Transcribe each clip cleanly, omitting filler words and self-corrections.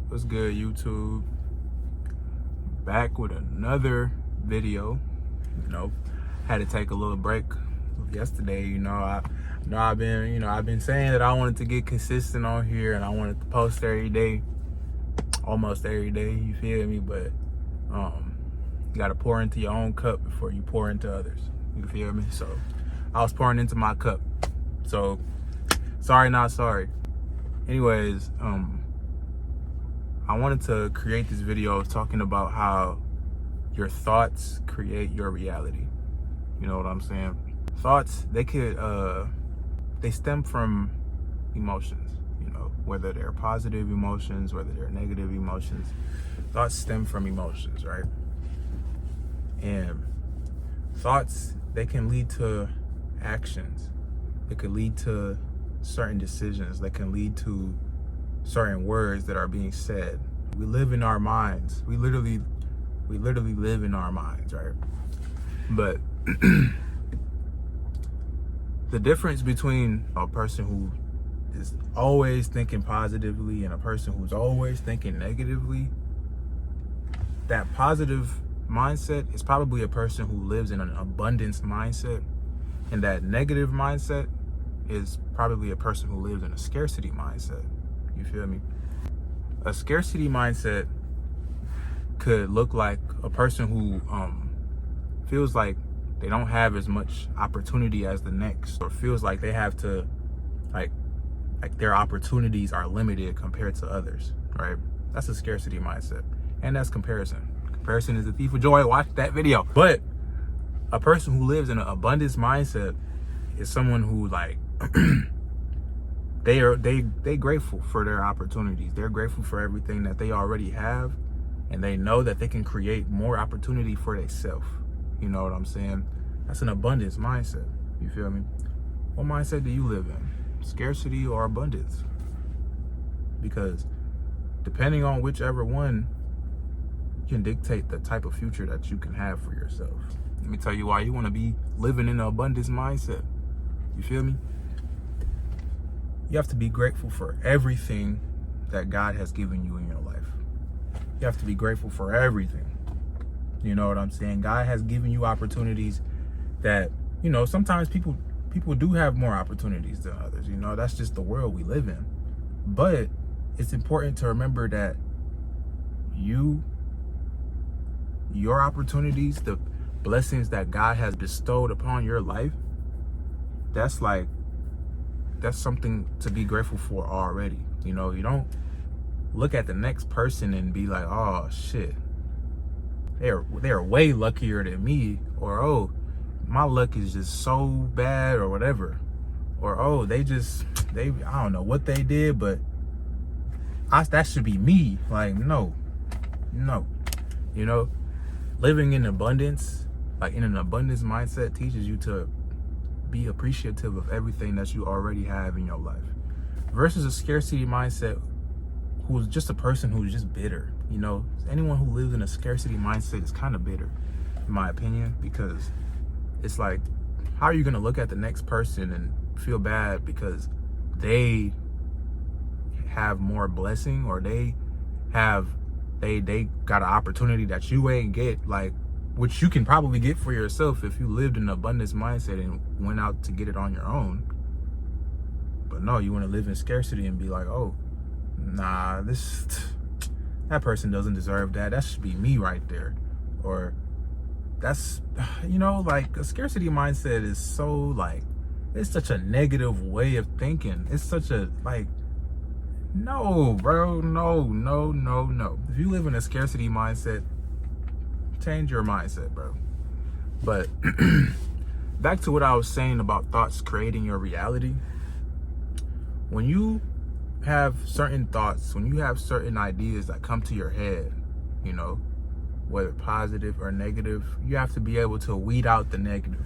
What's good, YouTube? Back with another video. Had to take a little break yesterday. I've been saying that I wanted to get consistent on here and I wanted to post every day, almost every day. You feel me? But you gotta pour into your own cup before you pour into others. You feel me? So I was pouring into my cup. So sorry, not sorry. Anyways, I wanted to create this video talking about how your thoughts create your reality. You know what I'm saying? Thoughts, they stem from emotions, whether they're positive emotions, whether they're negative emotions. Thoughts stem from emotions, right? And thoughts, they can lead to actions. It could lead to certain decisions. They can lead to certain words that are being said. We live in our minds. We literally live in our minds, right? But the difference between a person who is always thinking positively and a person who's always thinking negatively, that positive mindset is probably a person who lives in an abundance mindset, and that negative mindset is probably a person who lives in a scarcity mindset. You feel me? A scarcity mindset could look like a person who feels like they don't have as much opportunity as the next, or feels like they have to, like their opportunities are limited compared to others, right? That's a scarcity mindset. And that's comparison. Comparison is the thief of joy. Watch that video. But a person who lives in an abundance mindset is someone who they grateful for their opportunities. They're grateful for everything that they already have, and they know that they can create more opportunity for themselves. You know what I'm saying? That's an abundance mindset. You feel me? What mindset do you live in? Scarcity or abundance? Because depending on whichever one can dictate the type of future that you can have for yourself. Let me tell you why you want to be living in an abundance mindset. You feel me? You have to be grateful for everything that God has given you in your life. You have to be grateful for everything. You know what I'm saying? God has given you opportunities that, sometimes people do have more opportunities than others. That's just the world we live in. But it's important to remember that your opportunities, the blessings that God has bestowed upon your life, that's something to be grateful for already. You don't look at the next person and be like, oh shit, they're way luckier than me, or oh, my luck is just so bad, or whatever, or oh, I don't know what they did, but that should be me. No. Living in abundance, in an abundance mindset, teaches you to be appreciative of everything that you already have in your life, versus a scarcity mindset who's just a person who's just bitter. Anyone who lives in a scarcity mindset is kind of bitter, in my opinion, because it's like, how are you going to look at the next person and feel bad because they have more blessing, or they got an opportunity that you ain't get, which you can probably get for yourself if you lived in an abundance mindset and went out to get it on your own. But no, you want to live in scarcity and be like, oh, nah, that person doesn't deserve that. That should be me right there. Or that's, a scarcity mindset is so, it's such a negative way of thinking. It's such a, no, bro, no. If you live in a scarcity mindset, change your mindset, bro. But back to what I was saying about thoughts creating your reality. When you have certain thoughts, when you have certain ideas that come to your head, whether positive or negative, you have to be able to weed out the negative.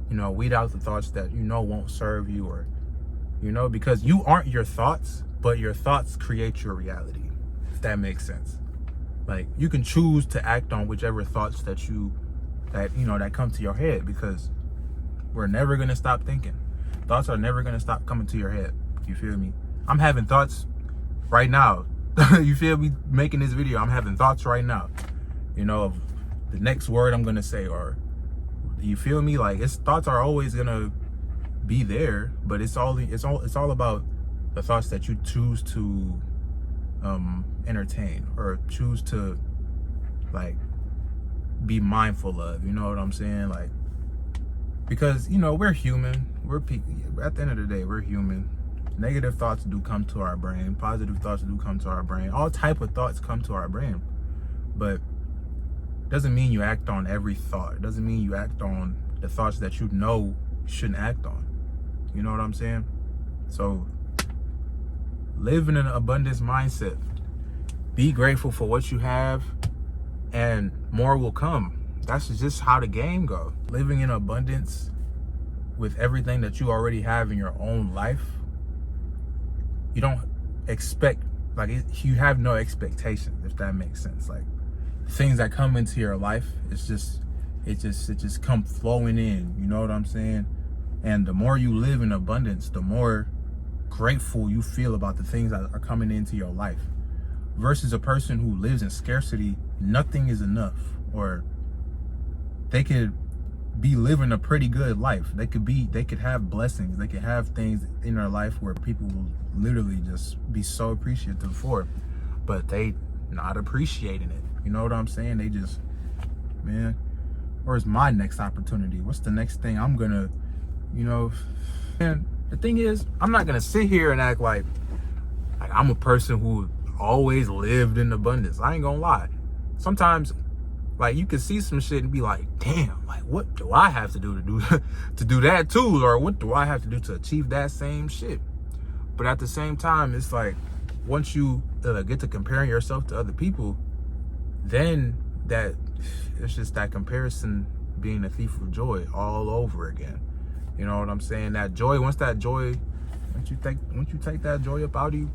Weed out the thoughts that won't serve you, or because you aren't your thoughts, but your thoughts create your reality, if that makes sense. You can choose to act on whichever thoughts that come to your head, because we're never going to stop thinking. Thoughts are never going to stop coming to your head. You feel me? I'm having thoughts right now You feel me? Making this video, I'm having thoughts right now, you know, of the next word I'm gonna say, or you feel me? Like, thoughts are always gonna be there, but it's all about the thoughts that you choose to entertain, or choose to like be mindful of, you know what I'm saying? Like, because, you know, we're human. At the end of the day, we're human. Negative thoughts do come to our brain. Positive thoughts do come to our brain. All type of thoughts come to our brain. But doesn't mean you act on every thought. It doesn't mean you act on the thoughts that you know you shouldn't act on. You know what I'm saying? So live in an abundance mindset. Be grateful for what you have, and more will come. That's just how the game goes. Living in abundance with everything that you already have in your own life, you don't expect, like, you have no expectations, if that makes sense. Like, things that come into your life, it just come flowing in, you know what I'm saying? And the more you live in abundance, the more grateful you feel about the things that are coming into your life, versus a person who lives in scarcity. Nothing is enough, or they could be living a pretty good life. They could have blessings. They could have things in their life where people will literally just be so appreciative for, but they not appreciating it. You know what I'm saying? They just, man, where's my next opportunity? What's the next thing I'm gonna, you know? And the thing is, I'm not gonna sit here and act like I'm a person who always lived in abundance. I ain't gonna lie. Sometimes, like, you can see some shit and be like, damn, like, what do I have to do to do that too? Or what do I have to do to achieve that same shit? But at the same time, it's like, once you get to comparing yourself to other people, then it's just that comparison being a thief of joy all over again. You know what I'm saying? That joy, once you take that joy up out of you,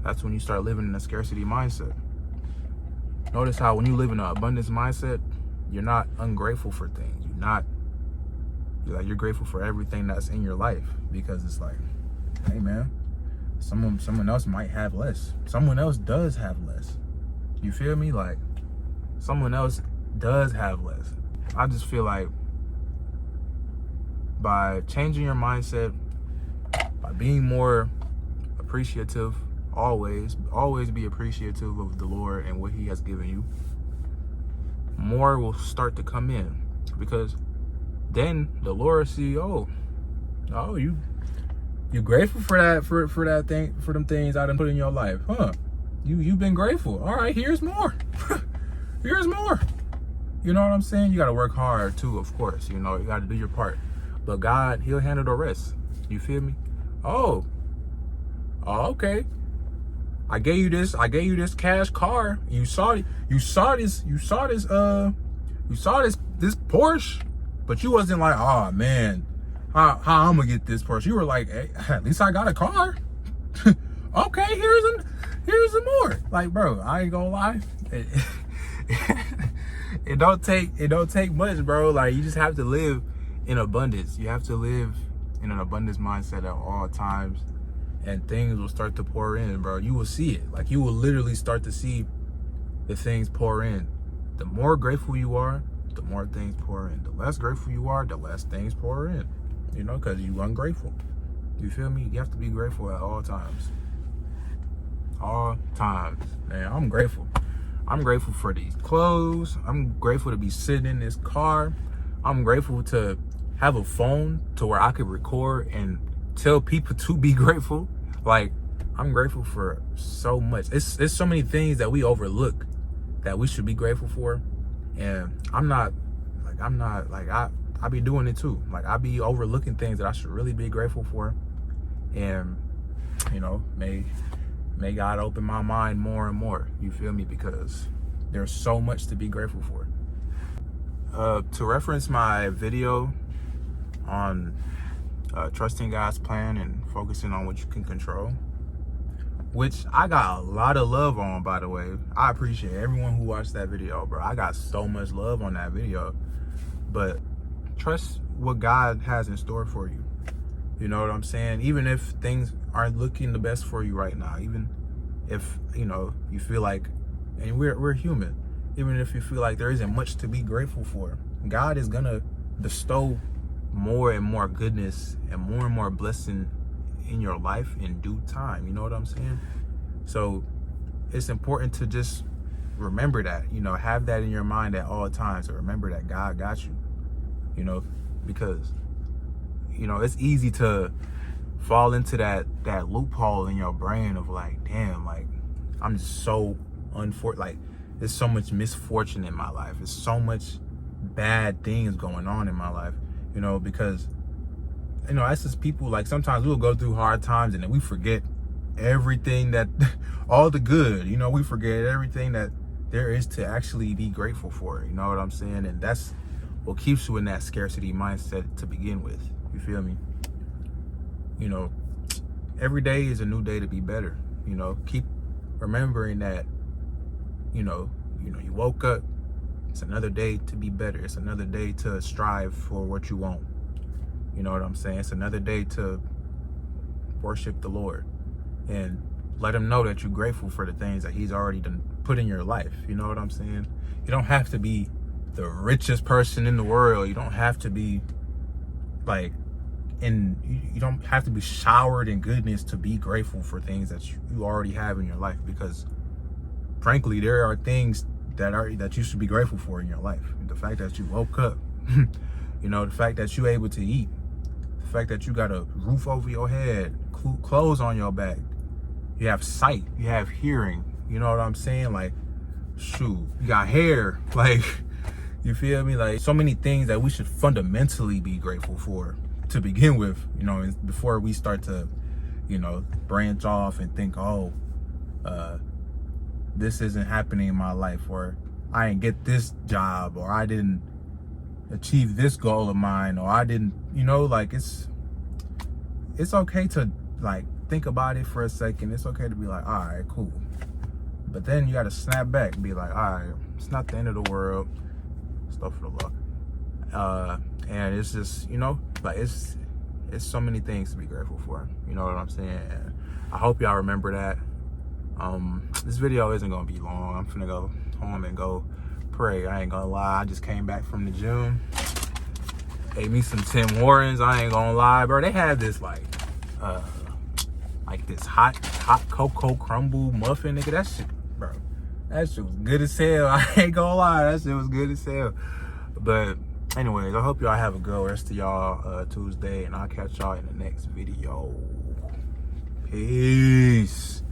that's when you start living in a scarcity mindset. Notice how when you live in an abundance mindset, you're not ungrateful for things. You're grateful for everything that's in your life, because it's like, hey man, someone else might have less. Someone else does have less. You feel me? Like, someone else does have less. I just feel like by changing your mindset, by being more appreciative, always be appreciative of the Lord and what he has given you, more will start to come in, because then the Lord will see, oh, you grateful for that thing, for them things I done put in your life, huh? You've been grateful. All right, here's more. Here's more. You know what I'm saying? You got to work hard too, of course. You know, you got to do your part, but God, he'll handle the rest. You feel me? Oh, okay. I gave you this cash car. You saw this Porsche, but you wasn't like, oh man, how I'm gonna get this Porsche. You were like, hey, at least I got a car. Okay, here's some more. Like, bro, I ain't gonna lie. It don't take much, bro. Like, you just have to live in abundance. You have to live in an abundance mindset at all times, and things will start to pour in, bro. You will see it. Like, you will literally start to see the things pour in. The more grateful you are, the more things pour in. The less grateful you are, the less things pour in. You know, because you ungrateful. You feel me? You have to be grateful at all times. All times. Man, I'm grateful. I'm grateful for these clothes. I'm grateful to be sitting in this car. I'm grateful to have a phone to where I could record and tell people to be grateful. Like, I'm grateful for so much. It's so many things that we overlook that we should be grateful for. And I be doing it too. Like, I be overlooking things that I should really be grateful for. And, you know, may God open my mind more and more. You feel me? Because there's so much to be grateful for. To reference my video on trusting God's plan and focusing on what you can control, which I got a lot of love on, by the way. I appreciate everyone who watched that video, bro. I got so much love on that video. But trust what God has in store for you. You know what I'm saying? Even if things aren't looking the best for you right now, even if, you know, you feel like, and we're human, even if you feel like there isn't much to be grateful for, God is gonna bestow more and more goodness and more blessing in your life in due time. You know what I'm saying? So it's important to just remember that, you know, have that in your mind at all times, to remember that God got you, you know, because, you know, it's easy to fall into that loophole in your brain of like, damn, like, I'm just so like, there's so much misfortune in my life. There's so much bad things going on in my life, you know, because, you know, as just people, like, sometimes we'll go through hard times and then we forget everything that, all the good, you know, we forget everything that there is to actually be grateful for, you know what I'm saying? And that's what keeps you in that scarcity mindset to begin with. You feel me? You know, every day is a new day to be better. You know, keep remembering that, you know, you woke up, it's another day to be better. It's another day to strive for what you want. You know what I'm saying? It's another day to worship the Lord and let him know that you're grateful for the things that he's already done put in your life. You know what I'm saying? You don't have to be the richest person in the world. You don't have to be like, and you don't have to be showered in goodness to be grateful for things that you already have in your life, because frankly, there are things that you should be grateful for in your life. The fact that you woke up, you know, the fact that you're able to eat, the fact that you got a roof over your head, clothes on your back, you have sight, you have hearing, you know what I'm saying? Like, shoot, you got hair, like, you feel me? Like, so many things that we should fundamentally be grateful for to begin with, you know, before we start to, you know, branch off and think, oh, this isn't happening in my life, or I didn't get this job, or I didn't achieve this goal of mine, or I didn't, you know, like, it's okay to, like, think about it for a second. It's okay to be like, all right, cool. But then you got to snap back and be like, all right, it's not the end of the world. Stuff for the law. And it's just, you know, like, it's so many things to be grateful for. You know what I'm saying? And I hope y'all remember that. This video isn't gonna be long. I'm finna go home and go pray. I ain't gonna lie. I just came back from the gym. Ate me some Tim Hortons. I ain't gonna lie, bro. They have this like this hot cocoa crumble muffin, nigga. That shit, bro. That shit was good as hell. I ain't gonna lie. That shit was good as hell. But anyways, I hope y'all have a good rest of y'all Tuesday, and I'll catch y'all in the next video. Peace.